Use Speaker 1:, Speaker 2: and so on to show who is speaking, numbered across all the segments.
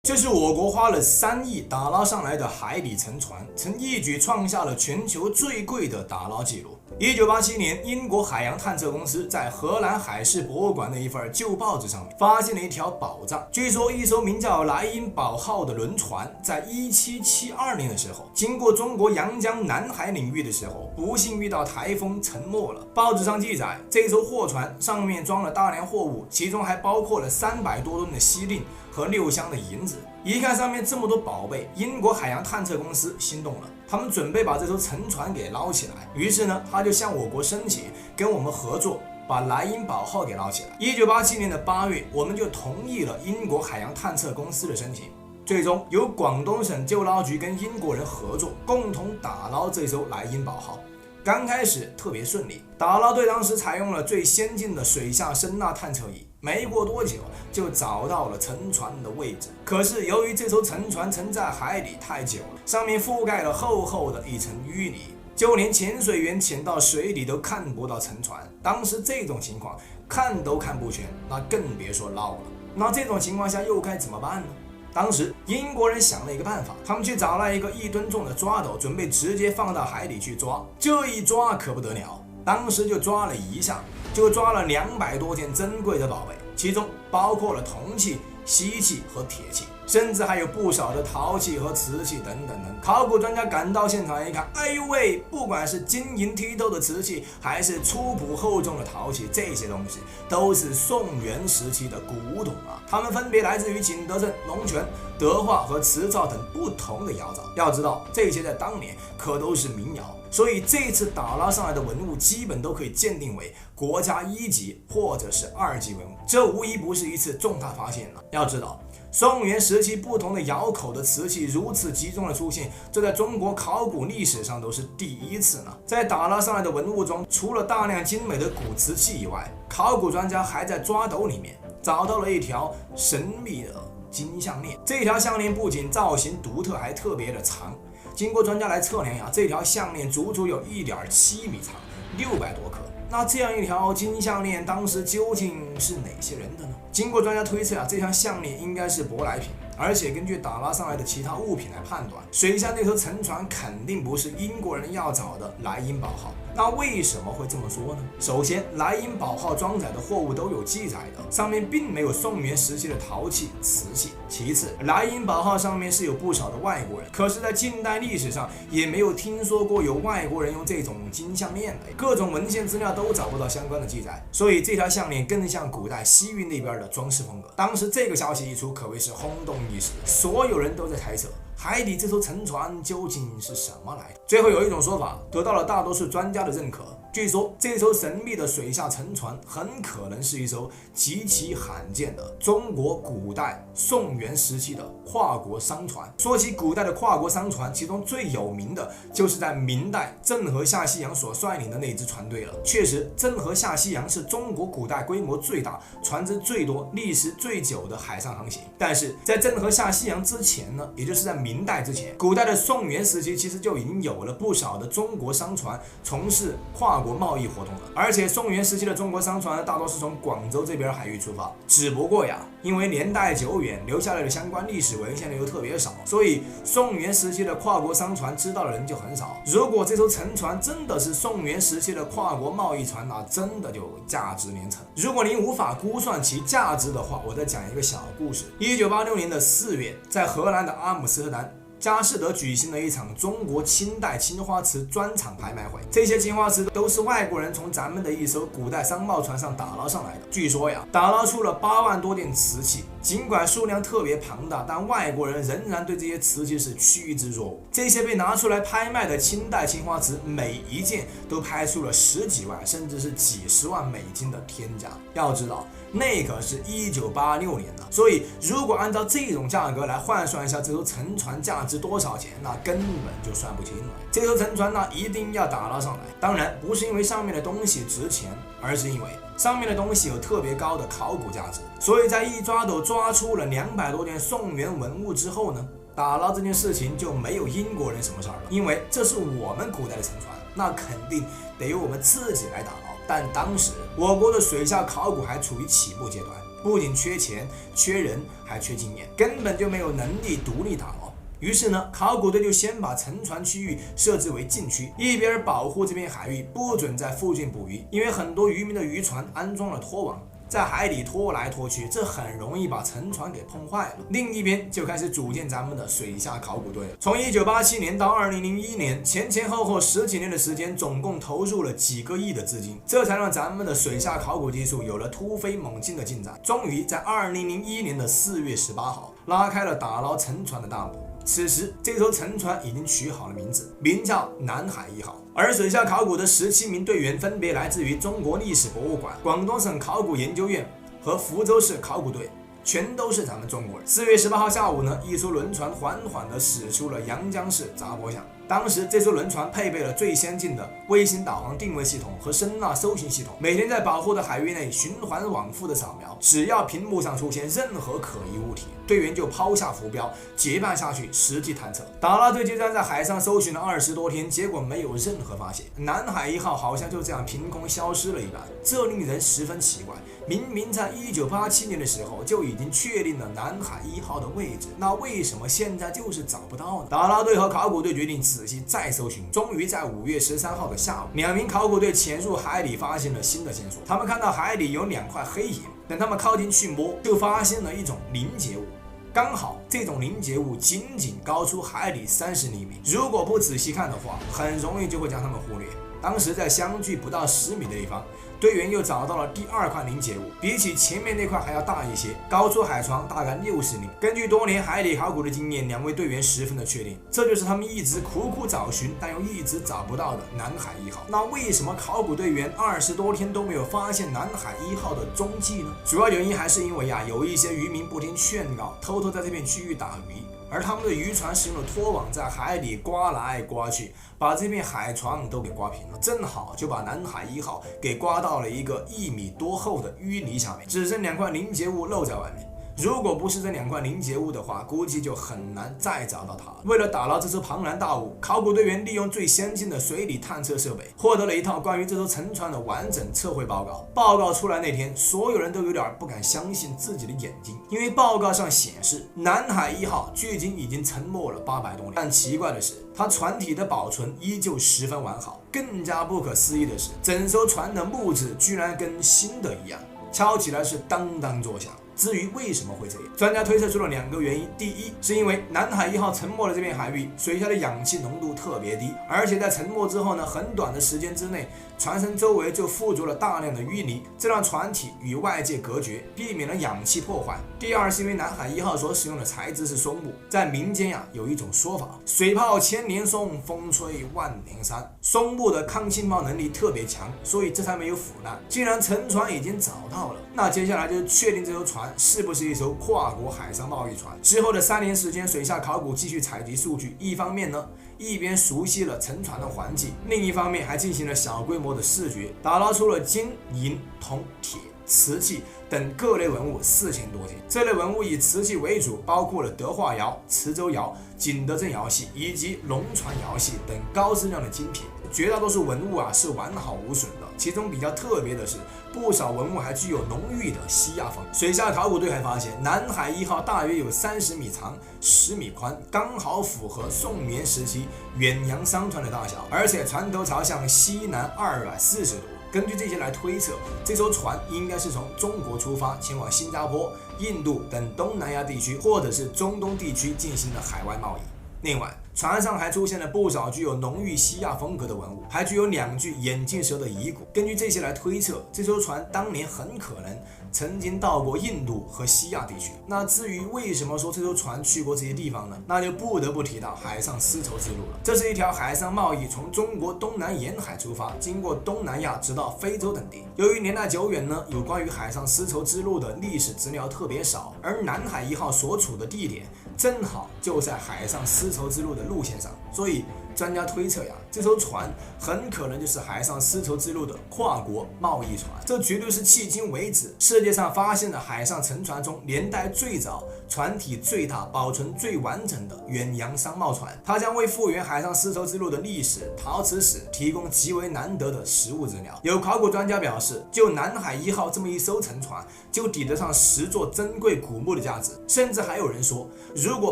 Speaker 1: 这是我国花了3亿打捞上来的海底沉船，曾一举创下了全球最贵的打捞纪录。1987年，英国海洋探测公司在荷兰海事博物馆的一份旧报纸上面发现了一条宝藏。据说，一艘名叫莱茵堡号的轮船，在1772年的时候，经过中国阳江南海领域的时候，不幸遇到台风沉没了。报纸上记载，这艘货船上面装了大量货物，其中还包括了300多吨的锡令和6箱的银子。一看上面这么多宝贝，英国海洋探测公司心动了，他们准备把这艘沉船给捞起来。于是呢，他就向我国申请跟我们合作，把莱茵堡号给捞起来。1987年的8月，我们就同意了英国海洋探测公司的申请。最终由广东省救捞局跟英国人合作，共同打捞这艘莱茵堡号。刚开始特别顺利，打捞队当时采用了最先进的水下声呐探测仪，没过多久就找到了沉船的位置。可是由于这艘沉船沉在海里太久了，上面覆盖了厚厚的一层淤泥，就连潜水员潜到水里都看不到沉船。当时这种情况看都看不全，那更别说捞了。那这种情况下又该怎么办呢？当时英国人想了一个办法，他们去找了一个1吨重的抓斗，准备直接放到海里去抓。这一抓可不得了，当时就抓了一下，就抓了200多件珍贵的宝贝，其中包括了铜器、锡器和铁器，甚至还有不少的陶器和瓷器等等等。考古专家赶到现场一看，哎呦喂，不管是晶莹剔透的瓷器，还是粗朴厚重的陶器，这些东西都是宋元时期的古董啊！它们分别来自于景德镇、龙泉、德化和磁灶等不同的窑灶。要知道，这些在当年可都是民窑，所以这次打捞上来的文物基本都可以鉴定为国家1级或者是2级文物，这无疑不是一次重大发现了。要知道，宋元时期不同的窑口的瓷器如此集中的出现，这在中国考古历史上都是第一次呢。在打捞上来的文物中，除了大量精美的古瓷器以外，考古专家还在抓斗里面找到了一条神秘的金项链。这条项链不仅造型独特，还特别的长。经过专家来测量呀，这条项链足足有1.7米长，600多克。那这样一条金项链，当时究竟是哪些人的呢？经过专家推测啊，这条项链应该是舶来品，而且根据打捞上来的其他物品来判断，水下那艘沉船肯定不是英国人要找的莱茵堡号。那为什么会这么说呢？首先，莱茵堡号装载的货物都有记载的，上面并没有宋元时期的陶器、瓷器。其次，莱茵堡号上面是有不少的外国人，可是在近代历史上也没有听说过有外国人用这种金项链的，各种文献资料都找不到相关的记载，所以这条项链更像古代西域那边的装饰风格。当时这个消息一出，可谓是轰动一时，所有人都在猜测海底这艘沉船究竟是什么来的。最后有一种说法得到了大多数专家的认可，据说这艘神秘的水下沉船很可能是一艘极其罕见的中国古代宋元时期的跨国商船。说起古代的跨国商船，其中最有名的就是在明代郑和下西洋所率领的那支船队了。确实，郑和下西洋是中国古代规模最大、船只最多、历时最久的海上航行。但是在郑和下西洋之前呢，也就是在明代之前，古代的宋元时期其实就已经有了不少的中国商船从事跨国贸易活动了。而且宋元时期的中国商船大多是从广州这边海域出发，只不过呀，因为年代久远，留下来的相关历史文献又特别少，所以宋元时期的跨国商船知道的人就很少。如果这艘沉船真的是宋元时期的跨国贸易船，那真的就价值连城。如果您无法估算其价值的话，我再讲一个小故事。1986年的4月，在荷兰的阿姆斯特丹佳士得举行了一场中国清代青花瓷专场拍卖会，这些青花瓷都是外国人从咱们的一艘古代商贸船上打捞上来的。据说呀，打捞出了8万多件瓷器，尽管数量特别庞大，但外国人仍然对这些瓷器是趋之若鹜。这些被拿出来拍卖的清代青花瓷，每一件都拍出了10几万甚至是几十万美金的天价。要知道，那可是1986年了，所以如果按照这种价格来换算一下这艘沉船价值多少钱，那根本就算不清了。这艘沉船呢，一定要打捞上来，当然不是因为上面的东西值钱，而是因为上面的东西有特别高的考古价值。所以在一抓斗抓出了200多件宋元文物之后呢，打捞这件事情就没有英国人什么事儿了，因为这是我们古代的沉船，那肯定得由我们自己来打捞。但当时我国的水下考古还处于起步阶段，不仅缺钱、缺人，还缺经验，根本就没有能力独立打捞。于是呢，考古队就先把沉船区域设置为禁区，一边保护这片海域，不准在附近捕鱼，因为很多渔民的渔船安装了拖网，在海里拖来拖去，这很容易把沉船给碰坏了。另一边就开始组建咱们的水下考古队了。从1987年到2001年，前后10几年的时间，总共投入了几个亿的资金，这才让咱们的水下考古技术有了突飞猛进的进展。终于在2001年的4月18号，拉开了打捞沉船的大幕。此时，这艘沉船已经取好了名字，名叫南海1号。而水下考古的17名队员分别来自于中国历史博物馆、广东省考古研究院和福州市考古队，全都是咱们中国人。4月18号下午呢，一艘轮船缓缓地驶出了阳江市闸坡巷。当时这艘轮船配备了最先进的卫星导航定位系统和声呐搜寻系统，每天在保护的海域内循环往复的扫描，只要屏幕上出现任何可疑物体，队员就抛下浮标，结伴下去实地探测。打捞队就这样在海上搜寻了20多天，结果没有任何发现。南海1号好像就这样凭空消失了一般，这令人十分奇怪。明明在1987年的时候就已经确定了南海1号的位置，那为什么现在就是找不到呢？打捞队和考古队决定仔细再搜寻，终于在5月13号的下午，2名考古队潜入海里，发现了新的线索。他们看到海里有2块黑影，等他们靠近去摸，就发现了一种凝结物。刚好这种凝结物仅仅高出海里30厘米，如果不仔细看的话，很容易就会将它们忽略。当时在相距不到10米的地方，队员又找到了第2块凝结物，比起前面那块还要大一些，高出海床大概60厘米。根据多年海里考古的经验，2位队员十分的确定，这就是他们一直苦苦找寻但又一直找不到的南海1号。那为什么考古队员20多天都没有发现南海1号的踪迹呢？主要原因还是因为有一些渔民不听劝告，偷偷在这片区域打鱼。而他们的渔船使用了拖网在海里刮来刮去，把这片海床都给刮平了，正好就把南海1号给刮到了一个1米多厚的淤泥下面，只剩2块凝结物露在外面。如果不是这2块凝结物的话，估计就很难再找到它了。为了打捞这艘庞然大物，考古队员利用最先进的水底探测设备，获得了一套关于这艘沉船的完整测绘报告。报告出来那天，所有人都有点不敢相信自己的眼睛，因为报告上显示，南海1号距今已经沉没了800多年。但奇怪的是，它船体的保存依旧十分完好。更加不可思议的是，整艘船的木质居然跟新的一样，敲起来是当当作响。至于为什么会这样，专家推测出了2个原因。第一，是因为南海1号沉没的这片海域，水下的氧气浓度特别低，而且在沉没之后呢，很短的时间之内，船身周围就附着了大量的淤泥，这让船体与外界隔绝，避免了氧气破坏。第二，是因为南海1号所使用的材质是松木，在民间有一种说法，水泡千年松，风吹万年山，松木的抗气泡能力特别强，所以这才没有腐烂。既然沉船已经找到了，那接下来就确定这艘船是不是一艘跨国海上贸易船。之后的3年时间，水下考古继续采集数据，一方面呢，一边熟悉了沉船的环境，另一方面还进行了小规模的视觉，打捞出了金、银、铜、铁、瓷器等各类文物4000多件。这类文物以瓷器为主，包括了德化窑、磁州窑、景德镇窑系以及龙船窑系等高质量的精品。绝大多数文物是完好无损的，其中比较特别的是，不少文物还具有浓郁的西亚风。水下考古队还发现，南海1号大约有30米长、10米宽，刚好符合宋元时期远洋商船的大小，而且船头朝向西南240度。根据这些来推测，这艘船应该是从中国出发，前往新加坡、印度等东南亚地区或者是中东地区进行的海外贸易。另外，船上还出现了不少具有浓郁西亚风格的文物，还具有2具眼镜蛇的遗骨。根据这些来推测，这艘船当年很可能曾经到过印度和西亚地区。那至于为什么说这艘船去过这些地方呢？那就不得不提到海上丝绸之路了。这是一条海上贸易，从中国东南沿海出发，经过东南亚直到非洲等地。由于年代久远呢，有关于海上丝绸之路的历史资料特别少，而南海1号所处的地点正好就在海上丝绸之路的路线上，所以专家推测这艘船很可能就是海上丝绸之路的跨国贸易船。这绝对是迄今为止世界上发现的海上沉船中年代最早、船体最大、保存最完整的远洋商贸船，它将为复原海上丝绸之路的历史、陶瓷史提供极为难得的实物资料。有考古专家表示，就南海1号这么一艘沉船，就抵得上10座珍贵古墓的价值。甚至还有人说，如果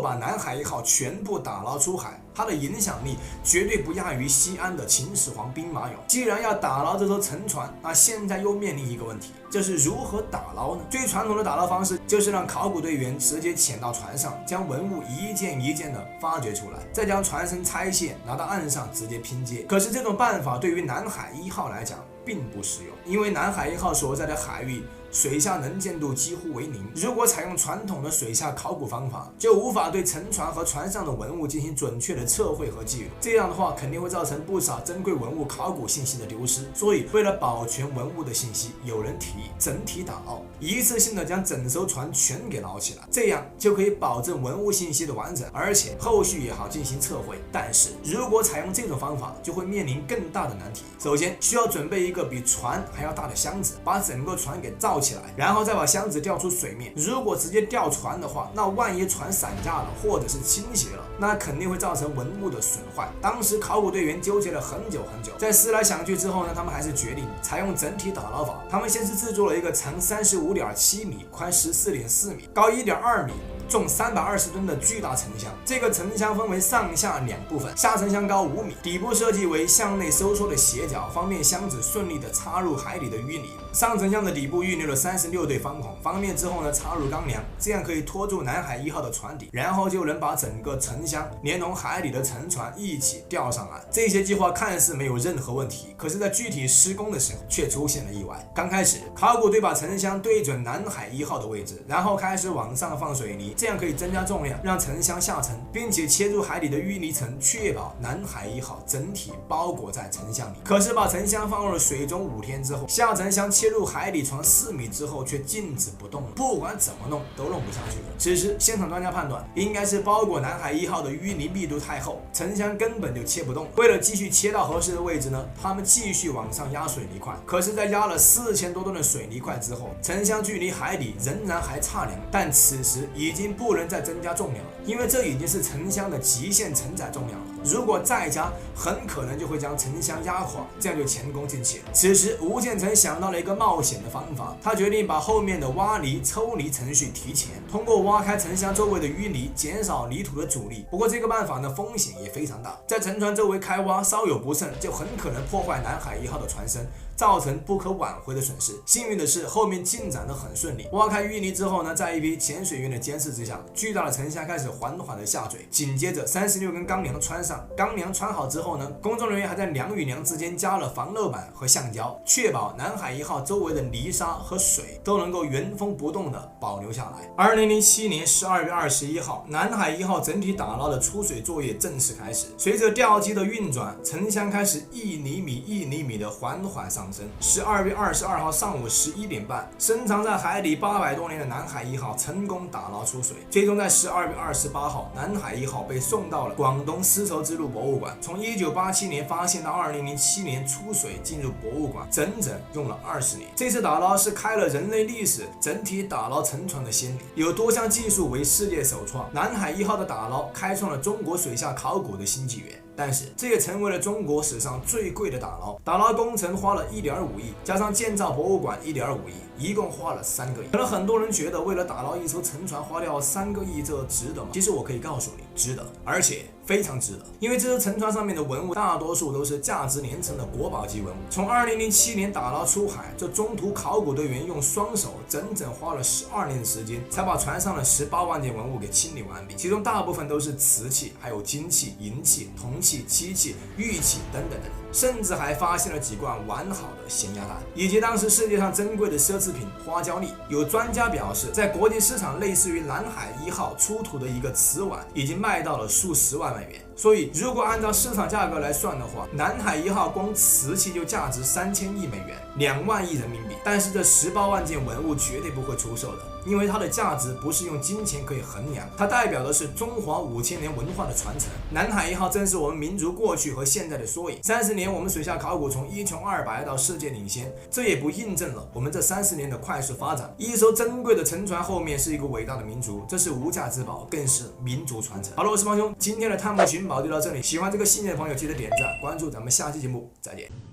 Speaker 1: 把南海1号全部打捞出海，它的影响力绝对不亚于西安的秦始皇兵马俑。既然要打捞这艘沉船，那现在又面临一个问题，就是如何打捞呢？最传统的打捞方式就是让考古队员直接潜到船上，将文物一件一件的发掘出来，再将船身拆卸，拿到岸上直接拼接。可是这种办法对于南海1号来讲并不适用，因为南海1号所在的海域水下能见度几乎为零。如果采用传统的水下考古方法，就无法对沉船和船上的文物进行准确的测绘和记录，这样的话肯定会造成不少珍贵文物考古信息的丢失。所以为了保全文物的信息，有人提议整体打捞，一次性的将整艘船全给捞起来，这样就可以保证文物信息的完整，而且后续也好进行测绘。但是如果采用这种方法，就会面临更大的难题。首先需要准备一个比船还要大的箱子，把整个船给罩起来，然后再把箱子吊出水面。如果直接吊船的话，那万一船散架了或者是倾斜了，那肯定会造成文物的损坏。当时考古队员纠结了很久，在思来想去之后呢，他们还是决定采用整体打捞法。他们先是制作了一个长35.7米、宽14.4米、高1.2米、重320吨的巨大沉箱。这个沉箱分为上下2部分，下沉箱高5米，底部设计为向内收缩的斜角，方便箱子顺利的插入海里的淤泥。上沉箱的底部预留了36对方孔，方便之后呢插入钢梁，这样可以拖住南海1号的船底，然后就能把整个沉箱连同海里的沉船一起吊上岸。这些计划看似没有任何问题，可是在具体施工的时候却出现了意外。刚开始考古队把沉箱对准南海1号的位置，然后开始往上放水泥，这样可以增加重量，让沉箱下沉，并且切入海里的淤泥层，确保南海1号整体包裹在沉箱里。可是把沉箱放入了水中5天之后，下沉箱切入海里船4米之后却静止不动了，不管怎么弄都弄不下去了。此时现场专家判断，应该是包裹南海1号的淤泥密度太厚，沉箱根本就切不动。为了继续切到合适的位置呢，他们继续往上压水泥块。可是在压了4000多吨的水泥块之后，沉箱距离海底仍然还差2米，但此时已经不能再增加重量了，因为这已经是沉箱的极限承载重量了。如果再加，很可能就会将沉箱压垮，这样就前功尽弃了。此时吴建成想到了一个冒险的方法，他决定把后面的挖泥抽泥程序提前，通过挖开沉箱周围的淤泥，减少泥土的阻力。不过这个办法呢风险也非常大，在沉船周围开挖，稍有不慎就很可能破坏南海1号的船身，造成不可挽回的损失。幸运的是后面进展得很顺利，挖开淤泥之后呢，在一批潜水员的监视之下，巨大的沉箱开始缓缓的下坠，紧接着36根钢梁穿上，钢梁穿好之后呢，工作人员还在梁与梁之间加了防漏板和橡胶，确保南海1号周围的泥沙和水都能够原封不动的保留下来。2007年12月21号，南海1号整体打捞的出水作业正式开始。随着吊机的运转，沉箱开始1厘米1厘米的缓缓上升。12月22号上午11点半，深藏在海底800多年的南海1号成功打捞出水。最终在12月28号，南海1号被送到了广东丝绸之路博物馆。从1987年发现到2007年出水进入博物馆，整整用了20年。这次打捞是开了人类历史整体打捞沉船的先例，有多项技术为世界首创。南海1号的打捞开创了中国水下考古的新纪元。但是这也成为了中国史上最贵的打捞。打捞工程花了1.5亿，加上建造博物馆1.5亿，一共花了3个亿。可能很多人觉得为了打捞一艘沉船花掉3个亿，这值得吗？其实我可以告诉你，值得，而且非常值得。因为这艘沉船上面的文物大多数都是价值连城的国宝级文物。从2007年打捞出海，这中途考古队员用双手整整花了12年的时间，才把船上的18万件文物给清理完毕。其中大部分都是瓷器，还有金器、银器、铜器、漆器、玉器等等等，甚至还发现了几罐完好的咸鸭蛋，以及当时世界上珍贵的奢侈品花椒粒。有专家表示，在国际市场，类似于南海1号出土的一个瓷碗，已经卖到了数十万美元。所以如果按照市场价格来算的话，南海1号光瓷器就价值3000亿美元，2万亿人民币。但是这18万件文物绝对不会出售的，因为它的价值不是用金钱可以衡量，它代表的是中华5000年文化的传承。南海1号正是我们民族过去和现在的缩影。30年，我们水下考古从一穷二白到世界领先，这也不印证了我们这30年的快速发展。一艘珍贵的沉船后面是一个伟大的民族，这是无价之宝，更是民族传承。好了，我是方兄，今天的探墓寻宝就到这里。喜欢这个系列的朋友记得点赞关注，咱们下期节目再见。